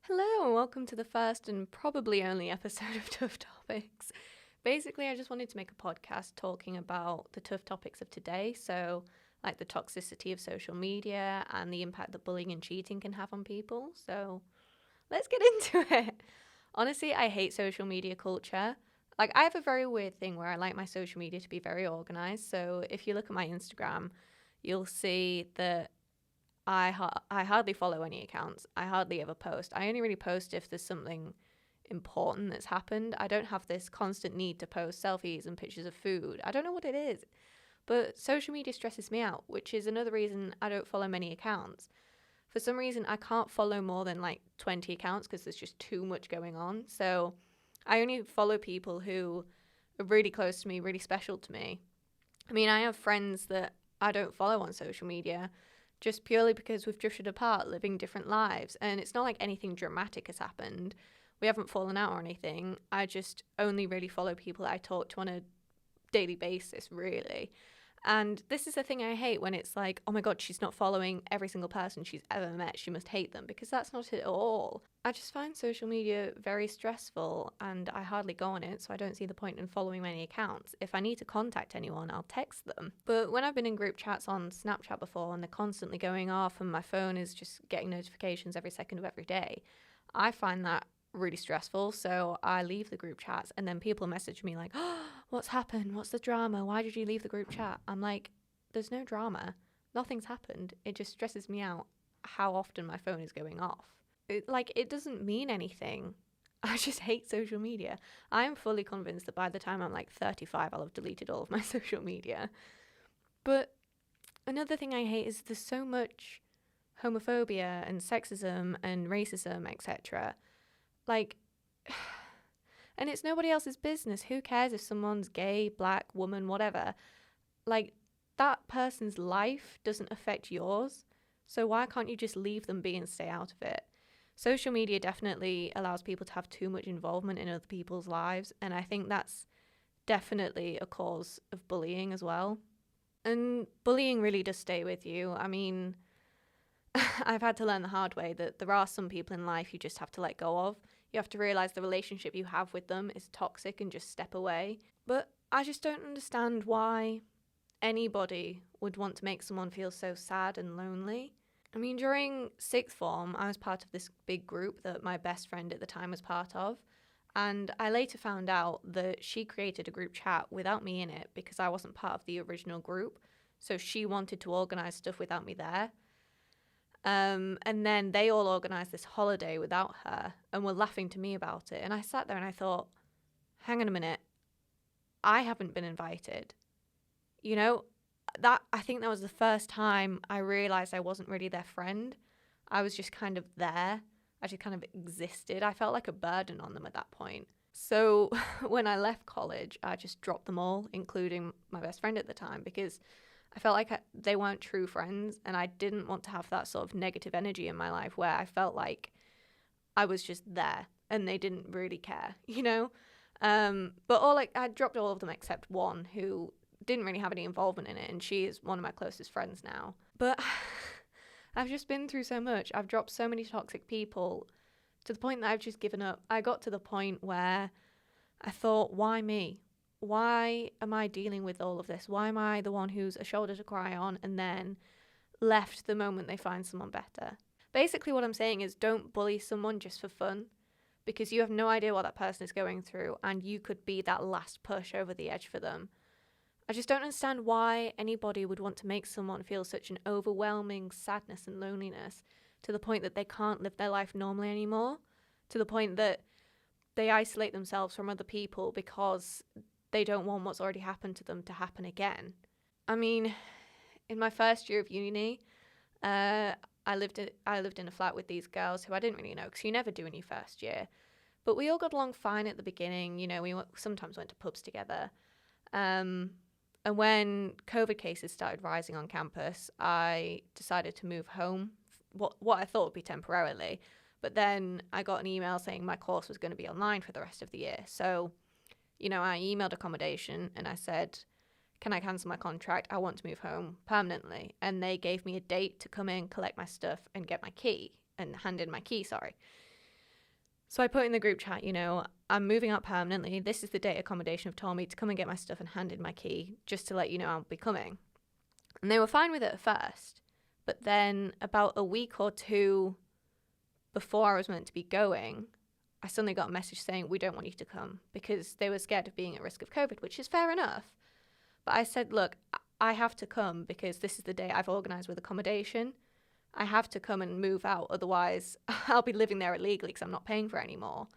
Hello, and welcome to the first and probably only episode of Tough Topics. Basically, I just wanted to make a podcast talking about the tough topics of today. So, like the toxicity of social media and the impact that bullying and cheating can have on people. So, let's get into it. Honestly, I hate social media culture. Like, I have a very weird thing where I like my social media to be very organized. So, if you look at my Instagram, you'll see that I hardly follow any accounts. I hardly ever post. I only really post if there's something important that's happened. I don't have this constant need to post selfies and pictures of food. I don't know what it is, but social media stresses me out, which is another reason I don't follow many accounts. For some reason, I can't follow more than like 20 accounts because there's just too much going on. So I only follow people who are really close to me, really special to me. I mean, I have friends that I don't follow on social media just purely because we've drifted apart, living different lives. And it's not like anything dramatic has happened. We haven't fallen out or anything. I just only really follow people that I talk to on a daily basis, really. And this is the thing I hate when it's like, oh my God, she's not following every single person she's ever met. She must hate them, because that's not it at all. I just find social media very stressful and I hardly go on it, so I don't see the point in following many accounts. If I need to contact anyone, I'll text them. But when I've been in group chats on Snapchat before and they're constantly going off and my phone is just getting notifications every second of every day, I find that really stressful. So I leave the group chats and then people message me like, oh, what's happened? What's the drama? Why did you leave the group chat? I'm like, there's no drama. Nothing's happened. It just stresses me out how often my phone is going off. It doesn't mean anything. I just hate social media. I am fully convinced that by the time I'm like 35, I'll have deleted all of my social media. But another thing I hate is there's so much homophobia and sexism and racism, etc. Like, and it's nobody else's business. Who cares if someone's gay, black, woman, whatever? Like, that person's life doesn't affect yours. So why can't you just leave them be and stay out of it? Social media definitely allows people to have too much involvement in other people's lives. And I think that's definitely a cause of bullying as well. And bullying really does stay with you. I mean, I've had to learn the hard way that there are some people in life you just have to let go of. You have to realize the relationship you have with them is toxic and just step away. But I just don't understand why anybody would want to make someone feel so sad and lonely. I mean, during sixth form, I was part of this big group that my best friend at the time was part of. And I later found out that she created a group chat without me in it because I wasn't part of the original group. So she wanted to organise stuff without me there. And then they all organised this holiday without her and were laughing to me about it. And I sat there and I thought, hang on a minute, I haven't been invited. You know, I think that was the first time I realised I wasn't really their friend. I was just kind of there. I just kind of existed. I felt like a burden on them at that point. So when I left college, I just dropped them all, including my best friend at the time, because I felt like they weren't true friends, and I didn't want to have that sort of negative energy in my life where I felt like I was just there and they didn't really care, you know? But I dropped all of them except one who didn't really have any involvement in it, and she is one of my closest friends now. But I've just been through so much. I've dropped so many toxic people to the point that I've just given up. I got to the point where I thought, why me? Why am I dealing with all of this? Why am I the one who's a shoulder to cry on and then left the moment they find someone better? Basically, what I'm saying is don't bully someone just for fun, because you have no idea what that person is going through and you could be that last push over the edge for them. I just don't understand why anybody would want to make someone feel such an overwhelming sadness and loneliness to the point that they can't live their life normally anymore, to the point that they isolate themselves from other people because they don't want what's already happened to them to happen again. I mean, in my first year of uni, I lived in a flat with these girls who I didn't really know, because you never do in your first year. But we all got along fine at the beginning. You know, sometimes went to pubs together. And when COVID cases started rising on campus, I decided to move home, what I thought would be temporarily. But then I got an email saying my course was going to be online for the rest of the year. So, you know, I emailed accommodation and I said, can I cancel my contract? I want to move home permanently. And they gave me a date to come in, collect my stuff and get my key and hand in my key, sorry. So I put in the group chat, I'm moving out permanently. This is the date accommodation have told me to come and get my stuff and handed my key just to let you know I'll be coming. And they were fine with it at first. But then about a week or two before I was meant to be going, I suddenly got a message saying, we don't want you to come, because they were scared of being at risk of COVID, which is fair enough. But I said, look, I have to come because this is the day I've organised with accommodation. I have to come and move out. Otherwise, I'll be living there illegally because I'm not paying for it anymore.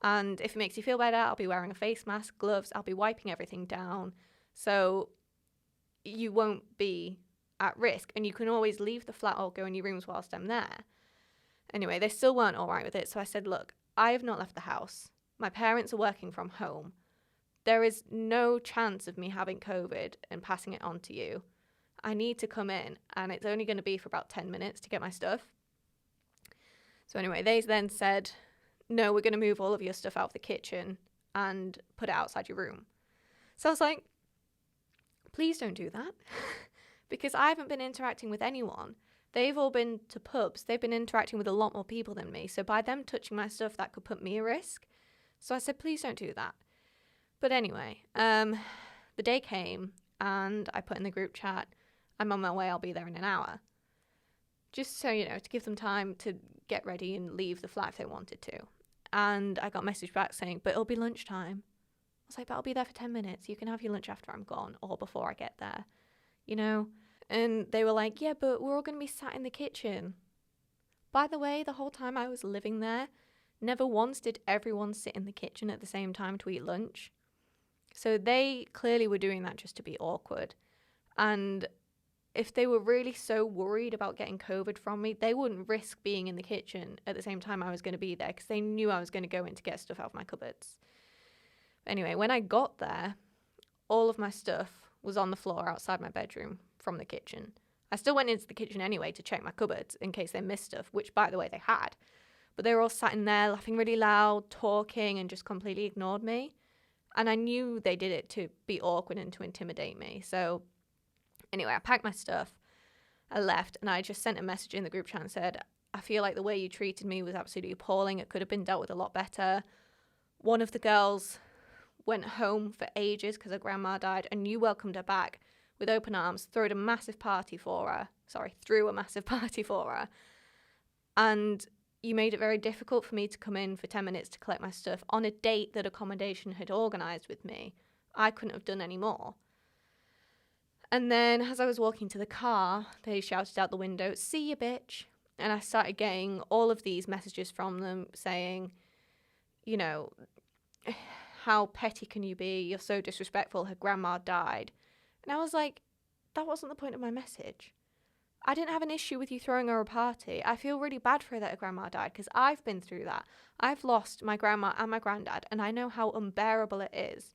And if it makes you feel better, I'll be wearing a face mask, gloves, I'll be wiping everything down. So you won't be at risk. And you can always leave the flat or go in your rooms whilst I'm there. Anyway, they still weren't all right with it. So I said, look, I have not left the house. My parents are working from home. There is no chance of me having COVID and passing it on to you. I need to come in, and it's only going to be for about 10 minutes to get my stuff. So anyway, they then said, no, we're going to move all of your stuff out of the kitchen and put it outside your room. So I was like, please don't do that, because I haven't been interacting with anyone. They've all been to pubs. They've been interacting with a lot more people than me. So by them touching my stuff, that could put me at risk. So I said, please don't do that. But anyway, the day came and I put in the group chat, I'm on my way, I'll be there in an hour. Just so, to give them time to get ready and leave the flat if they wanted to. And I got a message back saying, but it'll be lunchtime. I was like, but I'll be there for 10 minutes. You can have your lunch after I'm gone or before I get there, And they were like, yeah, but we're all going to be sat in the kitchen. By the way, the whole time I was living there, never once did everyone sit in the kitchen at the same time to eat lunch. So they clearly were doing that just to be awkward. And if they were really so worried about getting COVID from me, they wouldn't risk being in the kitchen at the same time I was going to be there, because they knew I was going to go in to get stuff out of my cupboards. Anyway, when I got there, all of my stuff was on the floor outside my bedroom from the kitchen. I still went into the kitchen anyway to check my cupboards in case they missed stuff, which, by the way, they had. But they were all sat in there laughing really loud, talking, and just completely ignored me. And I knew they did it to be awkward and to intimidate me. So anyway, I packed my stuff, I left, and I just sent a message in the group chat and said, I feel like the way you treated me was absolutely appalling. It could have been dealt with a lot better. One of the girls went home for ages because her grandma died, and you welcomed her back with open arms, threw a massive party for her. And you made it very difficult for me to come in for 10 minutes to collect my stuff on a date that accommodation had organised with me. I couldn't have done any more. And then as I was walking to the car, they shouted out the window, see you, bitch. And I started getting all of these messages from them saying, how petty can you be? You're so disrespectful. Her grandma died. And I was like, that wasn't the point of my message. I didn't have an issue with you throwing her a party. I feel really bad for her that her grandma died, because I've been through that. I've lost my grandma and my granddad, and I know how unbearable it is.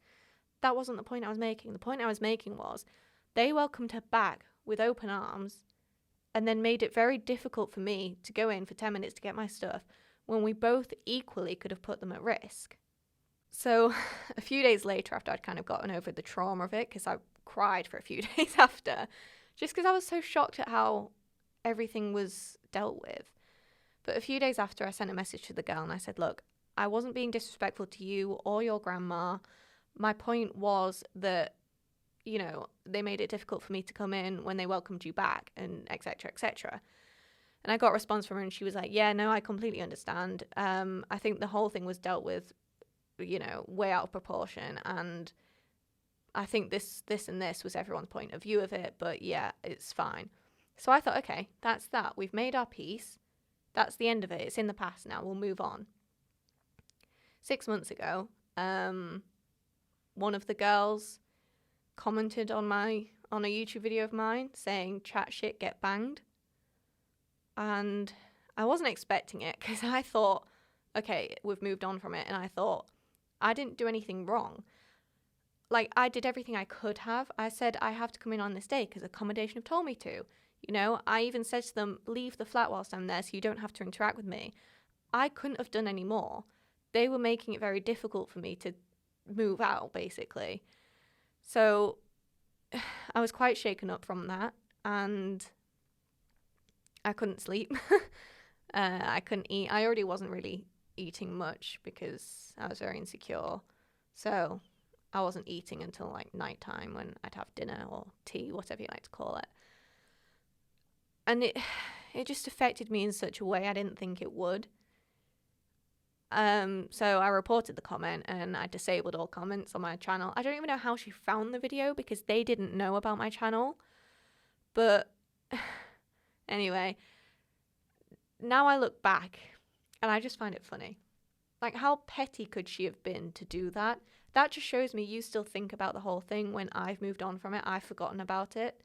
That wasn't the point I was making. The point I was making was they welcomed her back with open arms and then made it very difficult for me to go in for 10 minutes to get my stuff when we both equally could have put them at risk. So a few days later, after I'd kind of gotten over the trauma of it, because I cried for a few days after, just because I was so shocked at how everything was dealt with. But a few days after, I sent a message to the girl and I said, look, I wasn't being disrespectful to you or your grandma. My point was that, they made it difficult for me to come in when they welcomed you back, and et cetera, et cetera. And I got a response from her and she was like, yeah, no, I completely understand. I think the whole thing was dealt with, way out of proportion. And I think this and this was everyone's point of view of it, but yeah, it's fine. So I thought, okay, that's that. We've made our peace. That's the end of it. It's in the past now. We'll move on. 6 months ago, one of the girls commented on a YouTube video of mine saying, chat shit, get banged. And I wasn't expecting it, because I thought, okay, we've moved on from it. And I thought, I didn't do anything wrong. Like, I did everything I could have. I said, I have to come in on this day because accommodation have told me to. I even said to them, leave the flat whilst I'm there so you don't have to interact with me. I couldn't have done any more. They were making it very difficult for me to move out, basically. So I was quite shaken up from that, and I couldn't sleep. I couldn't eat. I already wasn't really eating much because I was very insecure. So I wasn't eating until like nighttime when I'd have dinner or tea, whatever you like to call it. And it just affected me in such a way I didn't think it would. So I reported the comment and I disabled all comments on my channel. I don't even know how she found the video because they didn't know about my channel. But anyway, now I look back and I just find it funny. Like, how petty could she have been to do that? That just shows me you still think about the whole thing when I've moved on from it. I've forgotten about it.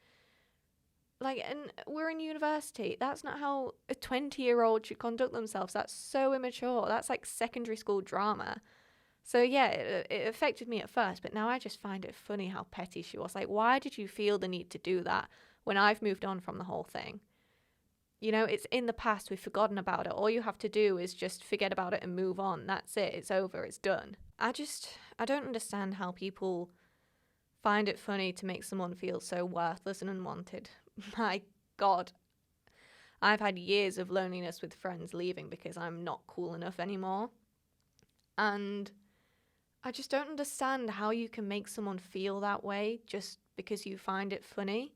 Like, and we're in university. That's not how a 20-year-old should conduct themselves. That's so immature. That's like secondary school drama. So yeah, it affected me at first, but now I just find it funny how petty she was. Like, why did you feel the need to do that when I've moved on from the whole thing? You know, it's in the past. We've forgotten about it. All you have to do is just forget about it and move on. That's it. It's over. It's done. I don't understand how people find it funny to make someone feel so worthless and unwanted. My God. I've had years of loneliness with friends leaving because I'm not cool enough anymore. And I just don't understand how you can make someone feel that way just because you find it funny.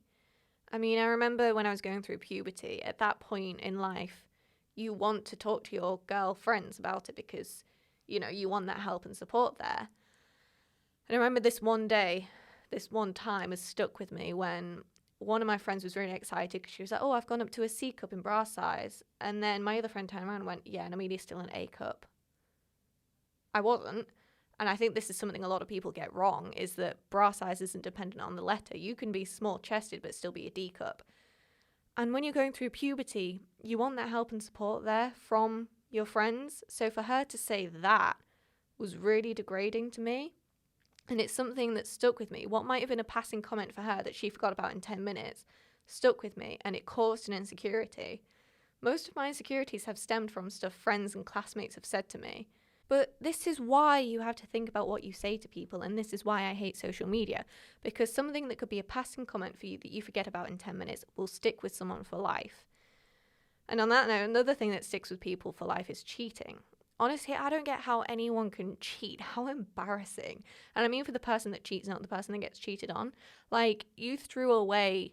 I mean, I remember when I was going through puberty, at that point in life, you want to talk to your girlfriends about it because, you know, you want that help and support there. And I remember this one time has stuck with me when one of my friends was really excited because she was like, oh, I've gone up to a C cup in bra size. And then my other friend turned around and went, yeah, and Amelia's still an A cup. I wasn't. And I think this is something a lot of people get wrong, is that bra size isn't dependent on the letter. You can be small-chested but still be a D cup. And when you're going through puberty, you want that help and support there from your friends. So for her to say that was really degrading to me. And it's something that stuck with me. What might have been a passing comment for her that she forgot about in 10 minutes stuck with me, and it caused an insecurity. Most of my insecurities have stemmed from stuff friends and classmates have said to me. But this is why you have to think about what you say to people, and this is why I hate social media, because something that could be a passing comment for you that you forget about in 10 minutes will stick with someone for life. And on that note, another thing that sticks with people for life is cheating. Honestly, I don't get how anyone can cheat. How embarrassing. And I mean for the person that cheats, not the person that gets cheated on. Like, you threw away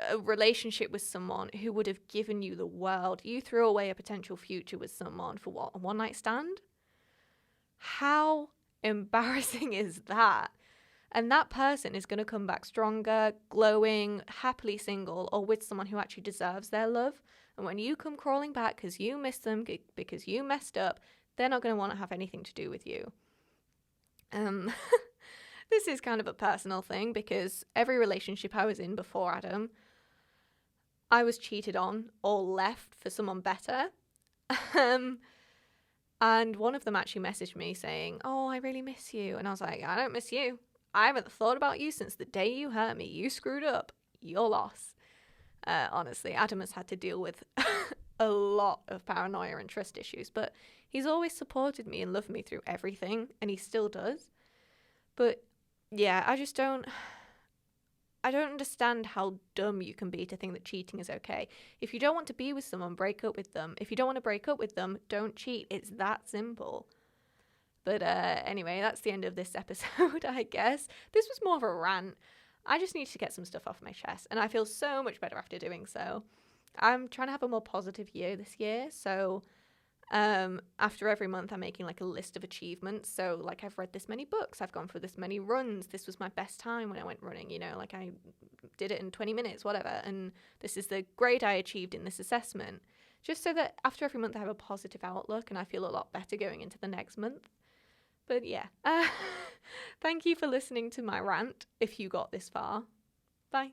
a relationship with someone who would have given you the world. You threw away a potential future with someone for what? A one-night stand? How embarrassing is that? And that person is going to come back stronger, glowing, happily single, or with someone who actually deserves their love. And when you come crawling back because you missed them, because you messed up, they're not going to want to have anything to do with you. This is kind of a personal thing because every relationship I was in before Adam, I was cheated on or left for someone better. And one of them actually messaged me saying, oh, I really miss you. And I was like, I don't miss you. I haven't thought about you since the day you hurt me. You screwed up. Your loss. Honestly, Adam has had to deal with a lot of paranoia and trust issues, but he's always supported me and loved me through everything, and he still does. But yeah, I don't understand how dumb you can be to think that cheating is okay. If you don't want to be with someone, break up with them. If you don't want to break up with them, don't cheat. It's that simple. But anyway, that's the end of this episode, I guess. This was more of a rant. I just need to get some stuff off my chest, and I feel so much better after doing so. I'm trying to have a more positive year this year, so after every month I'm making like a list of achievements. So like, I've read this many books, I've gone for this many runs, this was my best time when I went running, you know, like I did it in 20 minutes, whatever, and this is the grade I achieved in this assessment, just so that after every month I have a positive outlook and I feel a lot better going into the next month. But yeah, thank you for listening to my rant if you got this far. Bye.